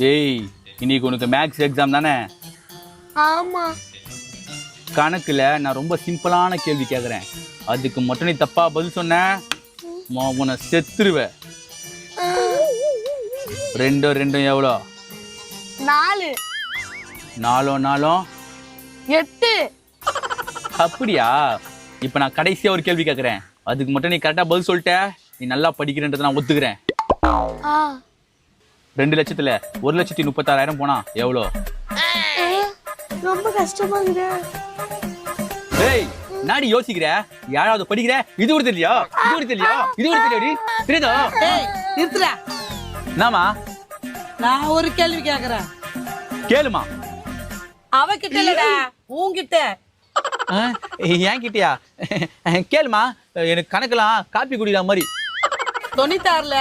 ஏய், இன்னைக்கு உனக்கு மேக்ஸ் எக்ஸாம் தானே? ஆமா. கணக்குல நான் ரொம்ப சிம்பிளான கேள்வி கேட்குறேன். அதுக்கு மட்டும் நீ தப்பா பதில் சொன்ன, உன்னை செத்துருவேன். 2 2 எவ்வளோ? 4 4 4 8. அப்படியா? இப்போ நான் கடைசியா ஒரு கேள்வி கேட்குறேன். அதுக்கு மட்டும் நீ கரெக்டாக பதில் சொல்லிட்ட, நீ நல்லா படிக்கிறன்றதை நான் ஒத்துக்கிறேன். 2 லட்சத்துல 1,36,000 போனா எவ்வளோ? ரொம்ப கஷ்டமா இருக்கு. ஏய், நாடி யோசிக்கிற? யாராவது படிக்கிற? இது கூட தெரியலையா? இது கூட தெரியலையா? இது கூட தெரியாது? தெரியுதா? ஏய் நிறுத்துடா. நாமா நான் ஒரு கேள்வி கேக்குறேன். கேளுமா. அவகிட்ட இல்லடா, உன்கிட்ட. ஏன் கிட்டியா? கேளுமா. எனக்கு கணக்கெல்லாம் காப்பி குடிக்கிற மாதிரி. 96ல